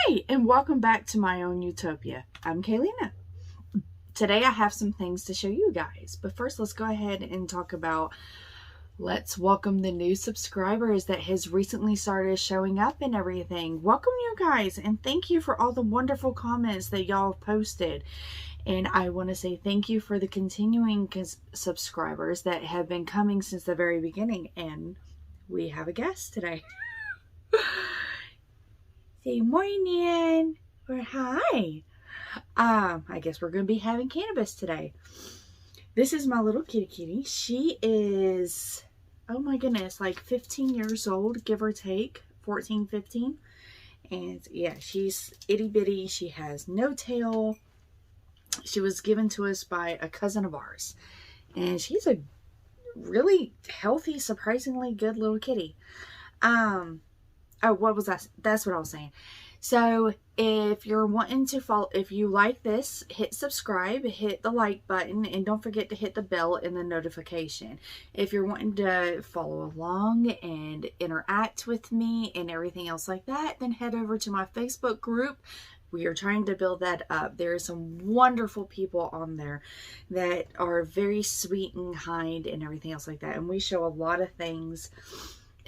Hi, and welcome back to my own Utopia. I'm Kayleena. Today I have some things to show you guys, but first let's go ahead and talk about, let's welcome the new subscribers that has recently started showing up and everything. Welcome you guys, and thank you for all the wonderful comments that y'all have posted. And I want to say thank you for the continuing subscribers that have been coming since the very beginning. And we have a guest today. Say morning or hi. I guess we're going to be having cannabis today. This is my little kitty. She is, oh my goodness, like 15 years old, give or take, 14, 15. And yeah, she's itty bitty. She has no tail. She was given to us by a cousin of ours. And she's a really healthy, surprisingly good little kitty. Oh, what was that? That's what I was saying. So if you're wanting to follow, if you like this, hit subscribe, hit the like button, and don't forget to hit the bell and the notification. If you're wanting to follow along and interact with me and everything else like that, then head over to my Facebook group. We are trying to build that up. There are some wonderful people on there that are very sweet and kind and everything else like that. And we show a lot of things.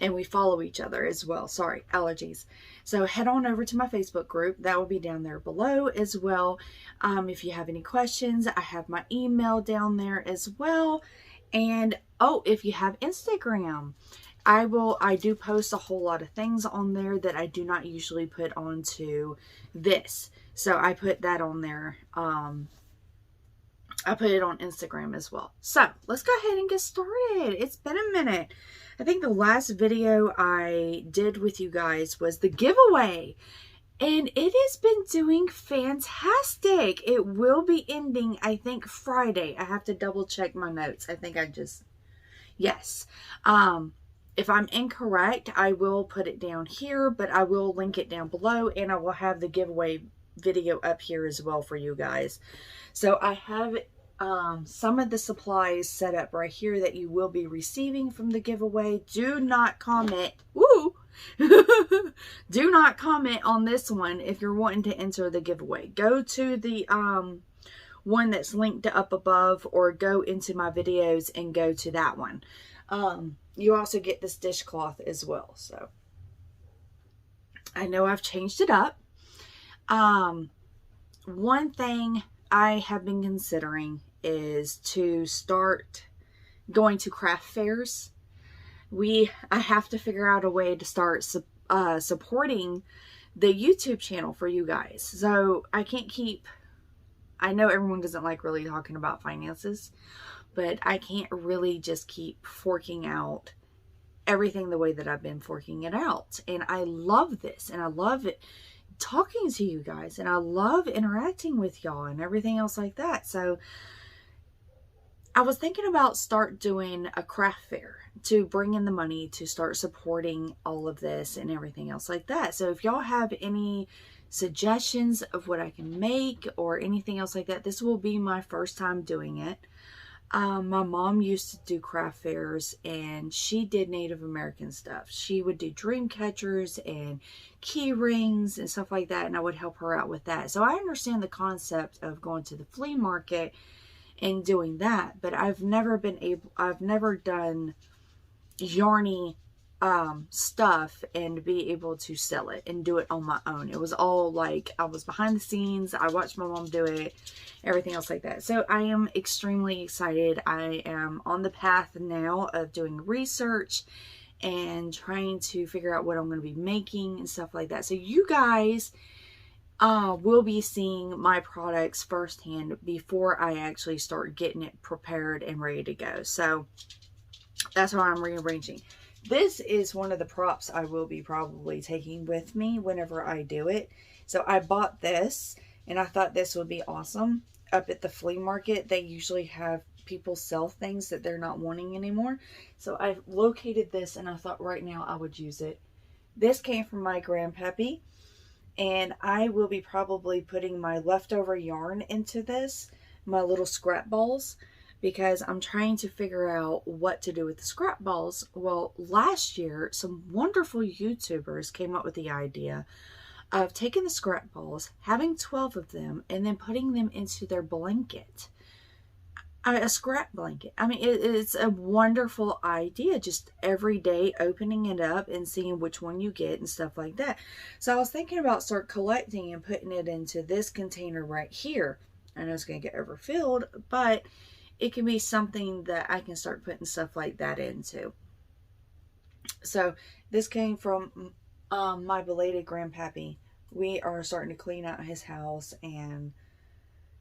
And we follow each other as well. Sorry, allergies. So head on over to my Facebook group. That will be down there below as well. If you have any questions, I have my email down there as well. And oh, if you have Instagram, I do post a whole lot of things on there that I do not usually put onto this. So I put that on there. I put it on Instagram as well. So let's go ahead and get started. It's been a minute. I think the last video I did with you guys was the giveaway. And it has been doing fantastic. It will be ending, I think, Friday. I have to double check my notes. I think yes. If I'm incorrect, I will put it down here, but I will link it down below, and I will have the giveaway video up here as well for you guys. So I have some of the supplies set up right here that you will be receiving from the giveaway. Do not comment. Woo! Do not comment on this one if you're wanting to enter the giveaway. Go to the one that's linked up above, or go into my videos and go to that one. You also get this dishcloth as well. So I know I've changed it up. One thing I have been considering is to start going to craft fairs. I have to figure out a way to start supporting the YouTube channel for you guys. So I know everyone doesn't like really talking about finances, but I can't really just keep forking out everything the way that I've been forking it out. And I love this, and I love it, talking to you guys, and I love interacting with y'all and everything else like that. So I was thinking about start doing a craft fair to bring in the money to start supporting all of this and everything else like that. So if y'all have any suggestions of what I can make or anything else like that, this will be my first time doing it. My mom used to do craft fairs, and she did Native American stuff. She would do dream catchers and key rings and stuff like that, and I would help her out with that. So I understand the concept of going to the flea market and doing that, but I've never done yarny stuff and be able to sell it and do it on my own. It was all like I was behind the scenes. I watched my mom do it, everything else like that. So I am extremely excited. I am on the path now of doing research and trying to figure out what I'm going to be making and stuff like that. So you guys will be seeing my products firsthand before I actually start getting it prepared and ready to go. So that's why I'm rearranging. This is one of the props I will be probably taking with me whenever I do it. So I bought this, and I thought this would be awesome. Up at the flea market, they usually have people sell things that they're not wanting anymore. So I located this, and I thought right now I would use it. This came from my grandpappy, and I will be probably putting my leftover yarn into this, my little scrap balls, because I'm trying to figure out what to do with the scrap balls. Well, last year, some wonderful YouTubers came up with the idea of taking the scrap balls, having 12 of them, and then putting them into their blanket. A scrap blanket. I mean, it's a wonderful idea. Just every day opening it up and seeing which one you get and stuff like that. So I was thinking about start collecting and putting it into this container right here. I know it's going to get overfilled, but it can be something that I can start putting stuff like that into. So this came from my belated grandpappy. We are starting to clean out his house, and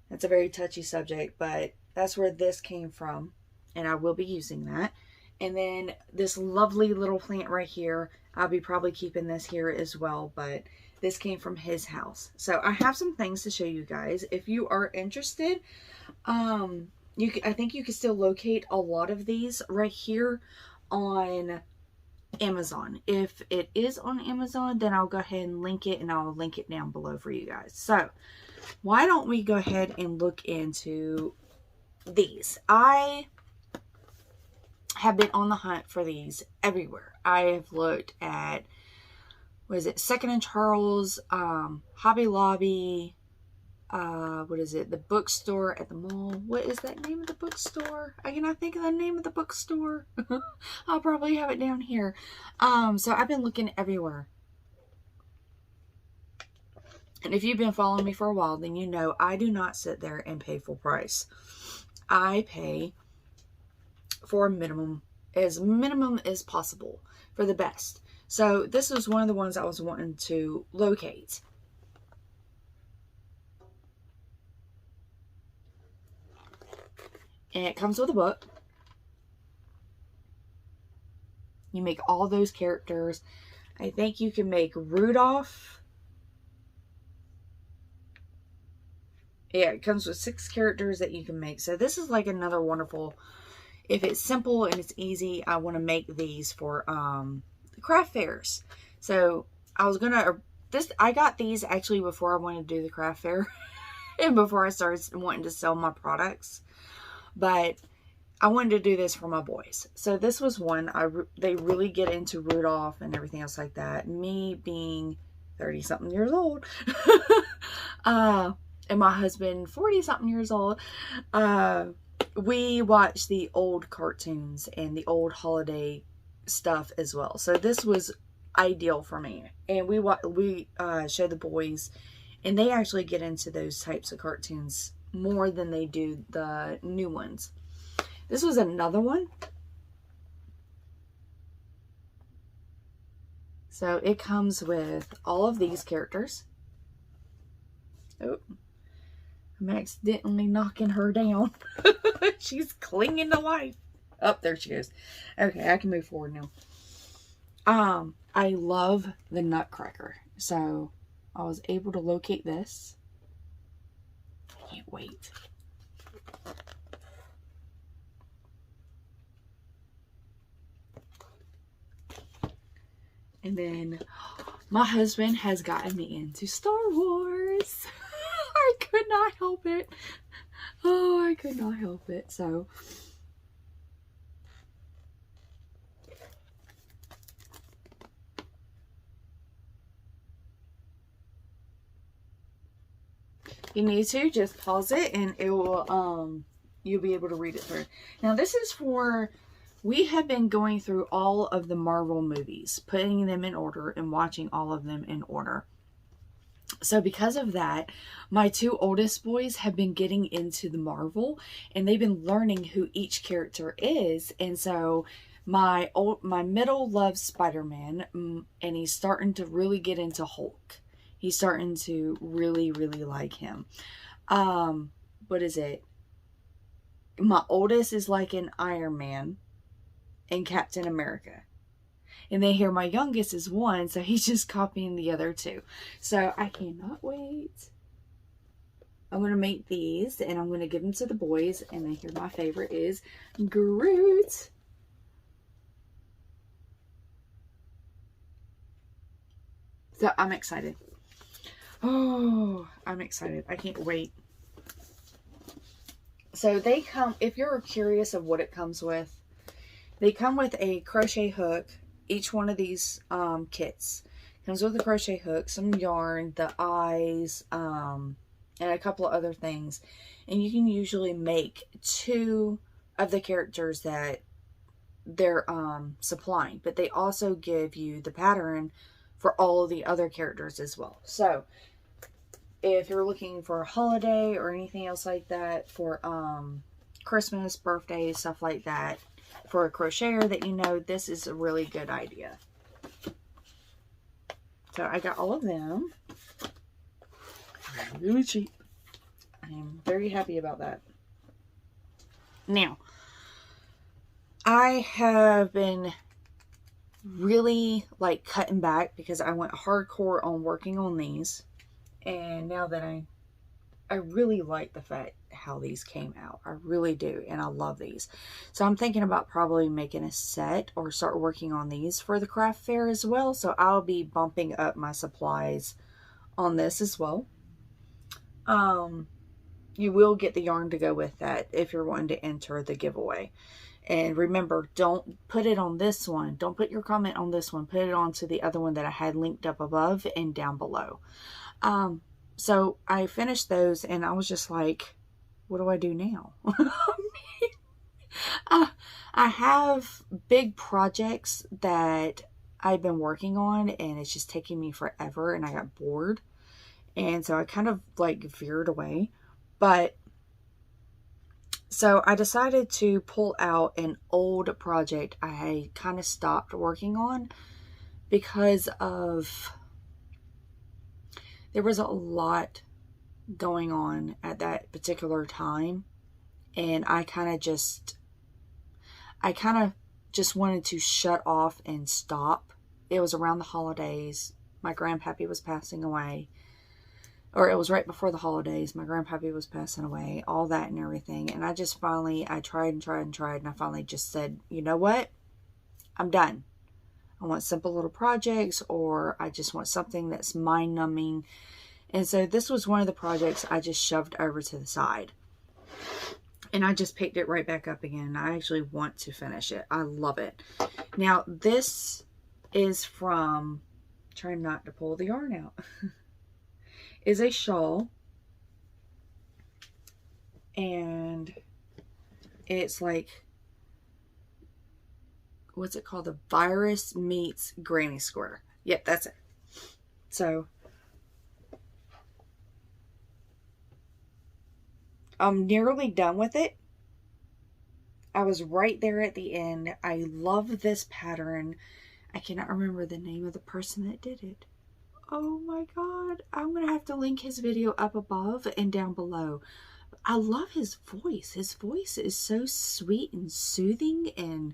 it's a very touchy subject, but that's where this came from, and I will be using that. And then this lovely little plant right here, I'll be probably keeping this here as well, but this came from his house. So I have some things to show you guys. If you are interested, I think you can still locate a lot of these right here on Amazon. If it is on Amazon, then I'll go ahead and link it, and I'll link it down below for you guys. So why don't we go ahead and look into these? I have been on the hunt for these everywhere. I have looked at, what is it, Second and Charles, Hobby Lobby, what is it, the bookstore at the mall. What is that name of the bookstore? I cannot think of the name of the bookstore. I'll probably have it down here. So I've been looking everywhere. And if you've been following me for a while, then you know I do not sit there and pay full price. I pay for minimum as possible for the best. So this is one of the ones I was wanting to locate. And it comes with a book. You make all those characters. I think you can make Rudolph. Yeah, it comes with 6 characters that you can make. So this is like another wonderful, if it's simple and it's easy, I want to make these for the craft fairs. So I was gonna, I got these actually before I wanted to do the craft fair and before I started wanting to sell my products. But I wanted to do this for my boys. So this was one, they really get into Rudolph and everything else like that. Me being 30-something years old. And my husband 40-something years old. We watch the old cartoons and the old holiday stuff as well. So this was ideal for me. And we show the boys, and they actually get into those types of cartoons more than they do the new ones. This was another one. So it comes with all of these characters. Oh, I'm accidentally knocking her down. She's clinging to life. Oh, there she goes. Okay, I can move forward now. I love the Nutcracker. So I was able to locate this. I can't wait. And then my husband has gotten me into Star Wars. I could not help it. Oh, I could not help it. So you need to just pause it and it will you'll be able to read it through. Now this is for, we have been going through all of the Marvel movies, putting them in order and watching all of them in order. So because of that, my 2 oldest boys have been getting into the Marvel, and they've been learning who each character is. And so my middle loves Spider-Man, and he's starting to really get into Hulk. He's starting to really, really like him. What is it? My oldest is like an Iron Man and Captain America. And then here my youngest is 1, so he's just copying the other 2. So I cannot wait. I'm going to make these, and I'm going to give them to the boys. And then here my favorite is Groot. So I'm excited. Oh, I'm excited. I can't wait. So they come, if you're curious of what it comes with, they come with a crochet hook. Each one of these kits Comes with a crochet hook, some yarn, the eyes, and a couple of other things. And you can usually make 2 of the characters that they're supplying, but they also give you the pattern for all of the other characters as well. So if you're looking for a holiday or anything else like that, for Christmas, birthdays, stuff like that, for a crocheter that you know, this is a really good idea. So I got all of them. Really cheap. I'm very happy about that. Now, I have been really like cutting back because I went hardcore on working on these. And now that I really like the fact how these came out. I really do. And I love these. So I'm thinking about probably making a set or start working on these for the craft fair as well. So I'll be bumping up my supplies on this as well. You will get the yarn to go with that if you're wanting to enter the giveaway. And remember, don't put it on this one. Don't put your comment on this one. Put it onto the other one that I had linked up above and down below. So I finished those and I was just like, what do I do now? I have big projects that I've been working on and it's just taking me forever and I got bored. And so I kind of like veered away. But so I decided to pull out an old project I kind of stopped working on because of there was a lot going on at that particular time, and I kind of just wanted to shut off and stop. It was around the holidays. My grandpappy was passing away. Or it was right before the holidays. My grandpappy was passing away. All that and everything. And I just finally, I tried and tried and tried. And I finally just said, you know what? I'm done. I want simple little projects. Or I just want something that's mind-numbing. And so this was one of the projects I just shoved over to the side. And I just picked it right back up again. I actually want to finish it. I love it. Now, this is from... Trying not to pull the yarn out. Is a shawl, and it's like, what's it called? The Virus Meets Granny Square. Yep, that's it. So I'm nearly done with it. I was right there at the end. I love this pattern. I cannot remember the name of the person that did it. Oh my God. I'm going to have to link his video up above and down below. I love his voice. His voice is so sweet and soothing, and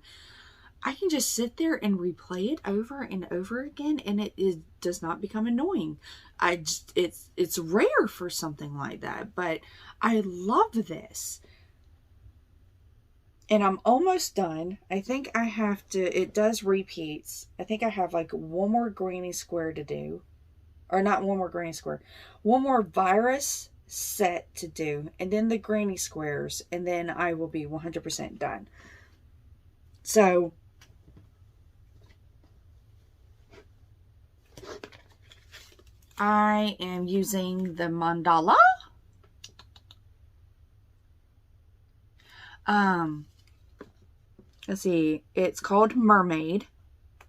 I can just sit there and replay it over and over again, and it does not become annoying. It's rare for something like that, but I love this. And I'm almost done. I think I have to, it does repeats. I think I have like one more granny square to do. Or not one more granny square. One more virus set to do. And then the granny squares. And then I will be 100% done. So I am using the mandala. Let's see. It's called Mermaid.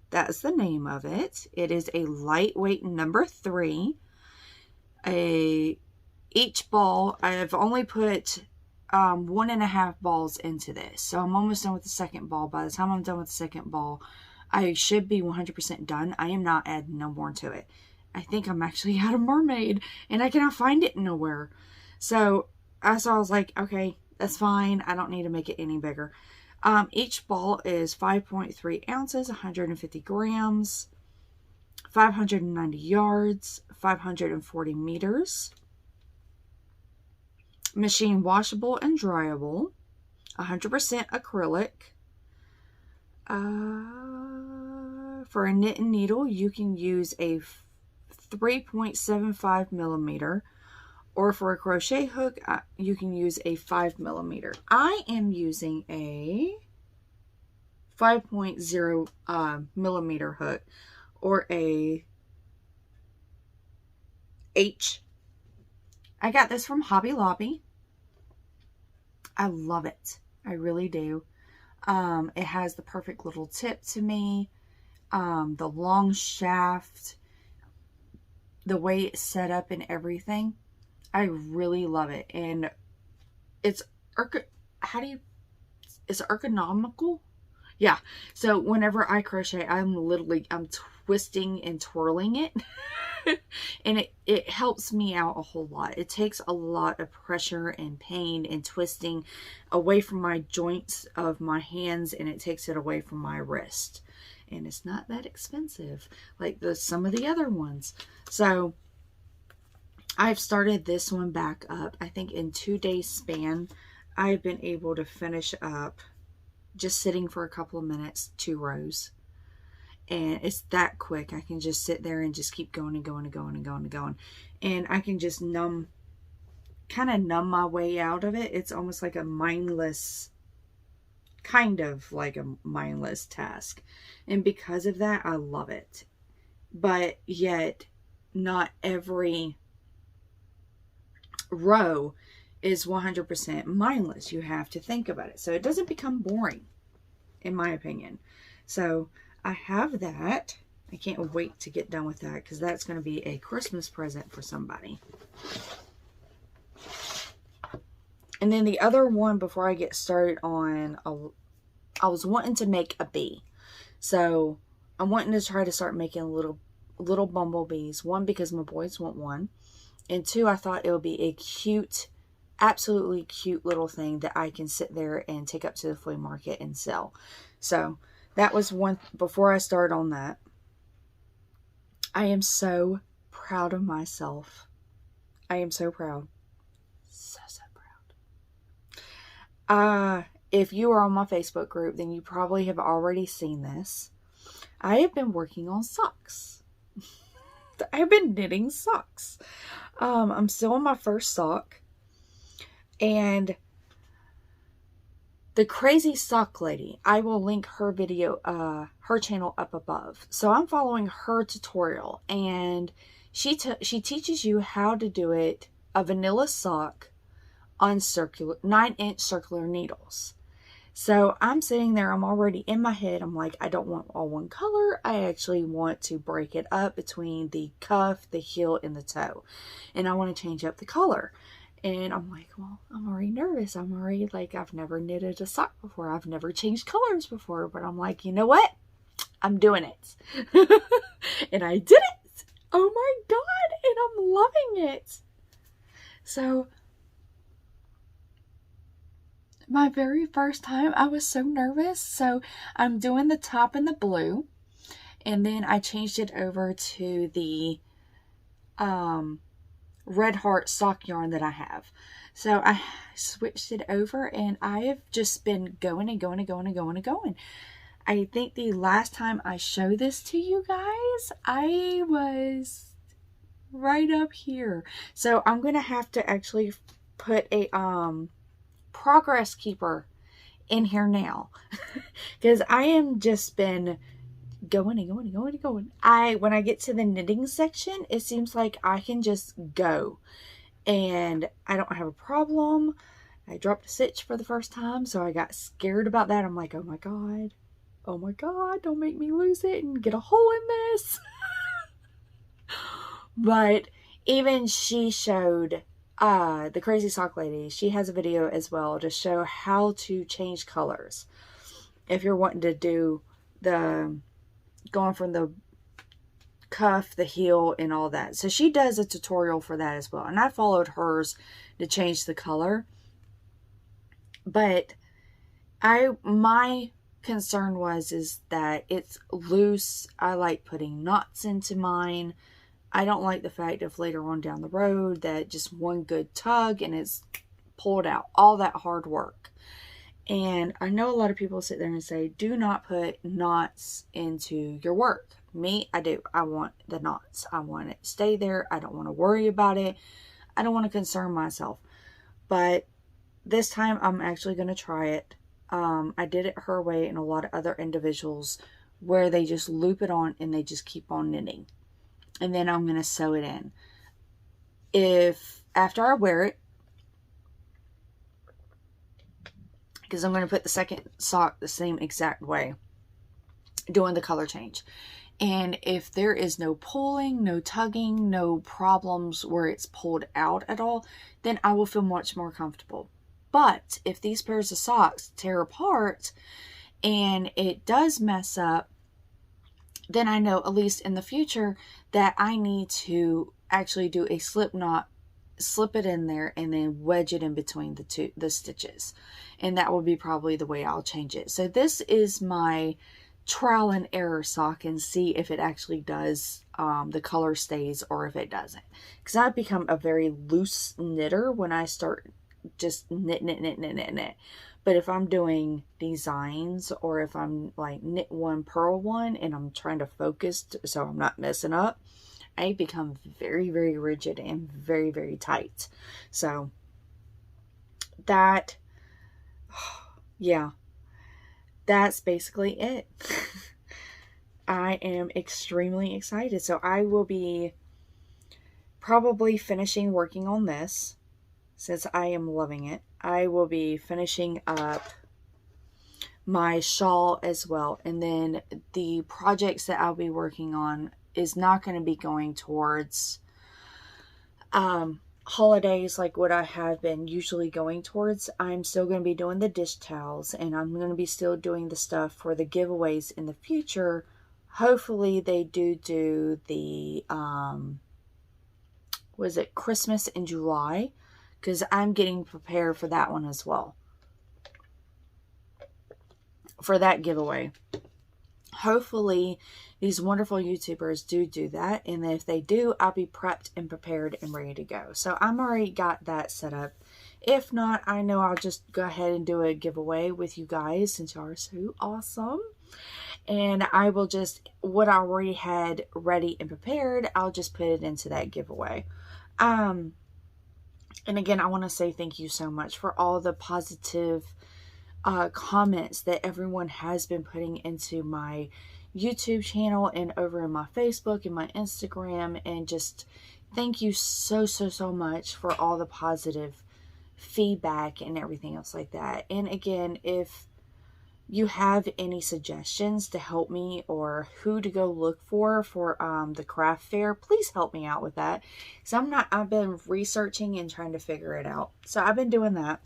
That's the name of it. It is a lightweight number 3. Each ball, I've only put 1.5 balls into this. So I'm almost done with the second ball. By the time I'm done with the second ball, I should be 100% done. I am not adding no more to it. I think I'm actually out of Mermaid, and I cannot find it nowhere. So I was like, okay, that's fine. I don't need to make it any bigger. Each ball is 5.3 ounces, 150 grams, 590 yards, 540 meters. Machine washable and dryable, 100% acrylic. For a knit and needle, you can use a 3.75 millimeter. Or for a crochet hook, you can use a 5 millimeter. I am using a 5.0 millimeter hook, or a H. I got this from Hobby Lobby. I love it. I really do. It has the perfect little tip to me. The long shaft, the way it's set up and everything. I really love it. And it's ergonomical? Yeah. So whenever I crochet, I'm twisting and twirling it. And it helps me out a whole lot. It takes a lot of pressure and pain and twisting away from my joints of my hands, and it takes it away from my wrist. And it's not that expensive like some of the other ones. So I've started this one back up. I think in 2 days span, I've been able to finish up, just sitting for a couple of minutes, 2 rows. And it's that quick. I can just sit there and just keep going and going and going and going and going. And I can just kind of numb my way out of it. It's almost like a mindless, kind of like a mindless task. And because of that, I love it. But yet, not every row is 100% mindless. You have to think about it. So it doesn't become boring, in my opinion. So I have that. I can't wait to get done with that, because that's going to be a Christmas present for somebody. And then the other one, before I get started on, I was wanting to make a bee. So I'm wanting to try to start making little bumblebees. One, because my boys want one. And two, I thought it would be a cute, absolutely cute little thing that I can sit there and take up to the flea market and sell. So that was one. Before I start on that, I am so proud of myself. I am so proud. So proud. If you are on my Facebook group, then you probably have already seen this. I have been working on socks. I've been knitting socks. I'm still on my first sock. And the Crazy Sock Lady, I will link her video, her channel up above. So I'm following her tutorial, and she teaches you how to do it, a vanilla sock on 9-inch circular needles. So I'm sitting there, I'm already in my head, I'm like, I don't want all one color. I actually want to break it up between the cuff, the heel, and the toe. And I want to change up the color. And I'm like, well, I'm already nervous. I'm already like, I've never knitted a sock before. I've never changed colors before. But I'm like, you know what? I'm doing it. And I did it. Oh my God. And I'm loving it. So my very first time, I was so nervous. So I'm doing the top in the blue. And then I changed it over to the Red Heart sock yarn that I have. So I switched it over, and I have just been going and going and going and going and going. I think the last time I showed this to you guys, I was right up here. So I'm going to have to actually put a progress keeper in here now, because I am just been going and going and going and going. When I get to the knitting section, it seems like I can just go and I don't have a problem. I dropped a stitch for the first time, so I got scared about that. I'm like, oh my God, don't make me lose it and get a hole in this. But even she showed, the Crazy Sock Lady, she has a video as well to show how to change colors if you're wanting to do the going from the cuff, the heel, and all that. So she does a tutorial for that as well, and I followed hers to change the color. But my concern is that it's loose. I like putting knots into mine. I don't like the fact of later on down the road that just one good tug and it's pulled out. All that hard work. And I know a lot of people sit there and say, do not put knots into your work. Me, I do. I want the knots. I want it to stay there. I don't want to worry about it. I don't want to concern myself. But this time I'm actually going to try it. I did it her way and a lot of other individuals where they just loop it on and they just keep on knitting. And then I'm going to sew it in. if after I wear it, because I'm going to put the second sock the same exact way, doing the color change. And if there is no pulling, no tugging, no problems where it's pulled out at all, then I will feel much more comfortable. But if these pairs of socks tear apart and it does mess up, then I know, at least in the future, that I need to actually do a slip knot, slip it in there, and then wedge it in between the stitches. And that will be probably the way I'll change it. So this is my trial and error sock, and see if it actually does, the color stays or if it doesn't. Because I've become a very loose knitter when I start just knit. But if I'm doing designs, or if I'm like knit one, purl one, and I'm trying to focus so I'm not messing up, I become very, very rigid and very, very tight. So that, yeah, that's basically it. I am extremely excited. So I will be probably finishing working on this, since I am loving it. I will be finishing up my shawl as well. And then the projects that I'll be working on is not going to be going towards holidays like what I have been usually going towards. I'm still going to be doing the dish towels, and I'm going to be still doing the stuff for the giveaways in the future. Hopefully they do the was it Christmas in July, because I'm getting prepared for that one as well, for that giveaway. Hopefully these wonderful YouTubers do that, and if they do, I'll be prepped and prepared and ready to go. So I'm already got that set up. If not, I know I'll just go ahead and do a giveaway with you guys, since y'all are so awesome. And I will just, what I already had ready and prepared, I'll just put it into that giveaway. And again, I want to say thank you so much for all the positive comments that everyone has been putting into my YouTube channel and over in my Facebook and my Instagram. And just thank you so much for all the positive feedback and everything else like that. And again, if you have any suggestions to help me, or who to go look for the craft fair, please help me out with that. So I've been researching and trying to figure it out. So I've been doing that.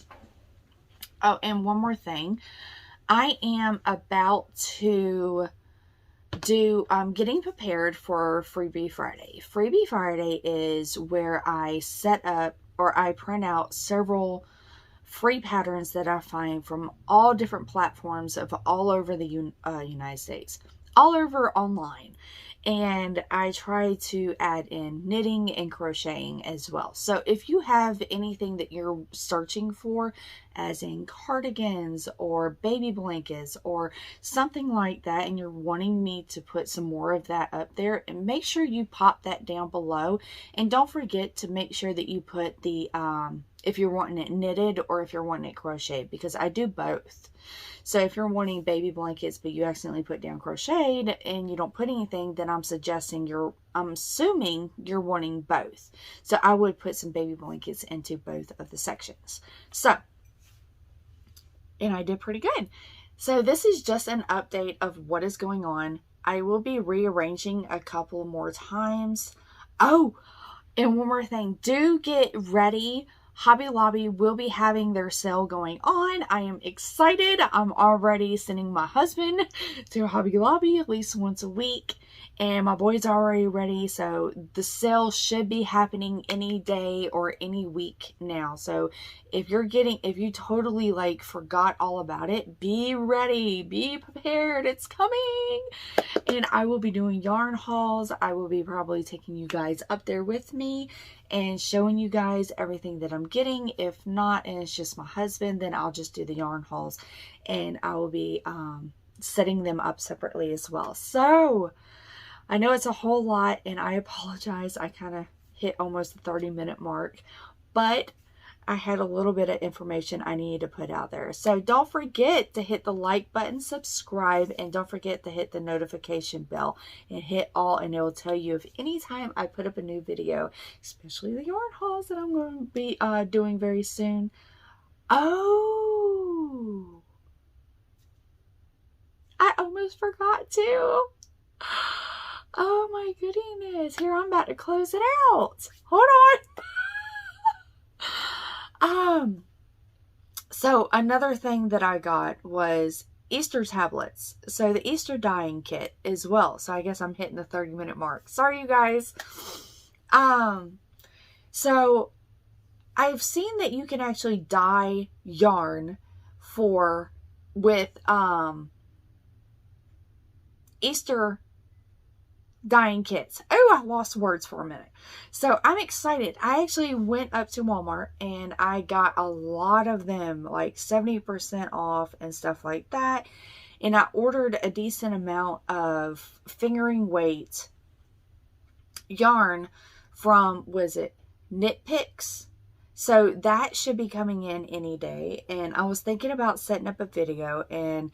Oh, and one more thing. I am about to do, I'm getting prepared for Freebie Friday. Freebie Friday is where I set up, or I print out several free patterns that I find from all different platforms of all over the United States, all over online. And I try to add in knitting and crocheting as well. So if you have anything that you're searching for, as in cardigans or baby blankets or something like that, and you're wanting me to put some more of that up there, and make sure you pop that down below. And don't forget to make sure that you put the if you're wanting it knitted or if you're wanting it crocheted, because I do both. So if you're wanting baby blankets but you accidentally put down crocheted and you don't put anything, then I'm assuming you're wanting both. So I would put some baby blankets into both of the sections. So, and I did pretty good. So this is just an update of what is going on. I will be rearranging a couple more times. Oh, and one more thing. Do get ready. Hobby Lobby will be having their sale going on. I am excited. I'm already sending my husband to Hobby Lobby at least once a week. And my boys are already ready. So the sale should be happening any day or any week now. So if you totally like forgot all about it, be ready, be prepared. It's coming. And I will be doing yarn hauls. I will be probably taking you guys up there with me and showing you guys everything that I'm getting. If not, and it's just my husband, then I'll just do the yarn hauls, and I will be setting them up separately as well. So I know it's a whole lot, and I apologize. I kind of hit almost the 30-minute mark, but I had a little bit of information I needed to put out there. So don't forget to hit the like button, subscribe, and don't forget to hit the notification bell and hit all, and it will tell you if anytime I put up a new video, especially the yarn hauls that I'm going to be doing very soon. Oh, I almost forgot to. Oh my goodness. Here, I'm about to close it out. Hold on. So another thing that I got was Easter tablets. So the Easter dyeing kit as well. So I guess I'm hitting the 30-minute mark. Sorry, you guys. So I've seen that you can actually dye yarn with Easter dyeing kits. Oh, I lost words for a minute. So I'm excited. I actually went up to Walmart and I got a lot of them, like 70% off and stuff like that. And I ordered a decent amount of fingering weight yarn from, was it Knit Picks? So that should be coming in any day. And I was thinking about setting up a video and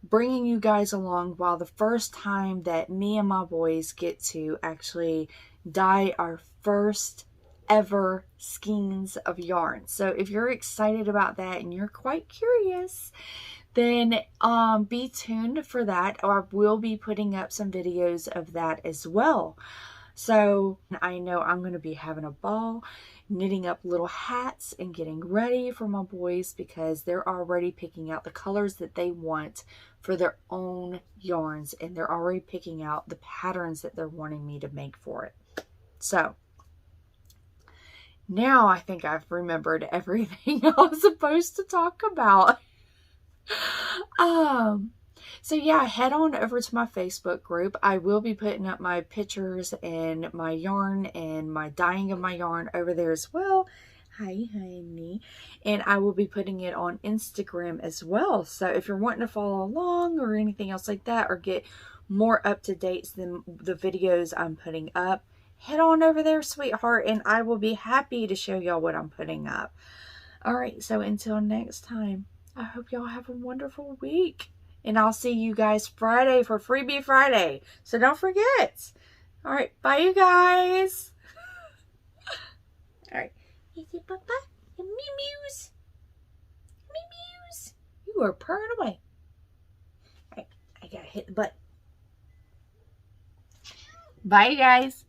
bringing you guys along while the first time that me and my boys get to actually dye our first ever skeins of yarn. So if you're excited about that and you're quite curious, then be tuned for that. I will be putting up some videos of that as well. So I know I'm going to be having a ball knitting up little hats and getting ready for my boys because they're already picking out the colors that they want for their own yarns, and they're already picking out the patterns that they're wanting me to make for it. So now I think I've remembered everything I was supposed to talk about. So yeah, head on over to my Facebook group. I will be putting up my pictures and my yarn and my dyeing of my yarn over there as well. Hi, honey. And I will be putting it on Instagram as well. So if you're wanting to follow along or anything else like that, or get more up-to-dates than the videos I'm putting up, head on over there, sweetheart, and I will be happy to show y'all what I'm putting up. All right, so until next time, I hope y'all have a wonderful week. And I'll see you guys Friday for Freebie Friday. So don't forget. All right. Bye, you guys. All right. Is it Papa? And Mew-mews. Mew-mews. You are purring away. All right. I got to hit the button. Bye, you guys.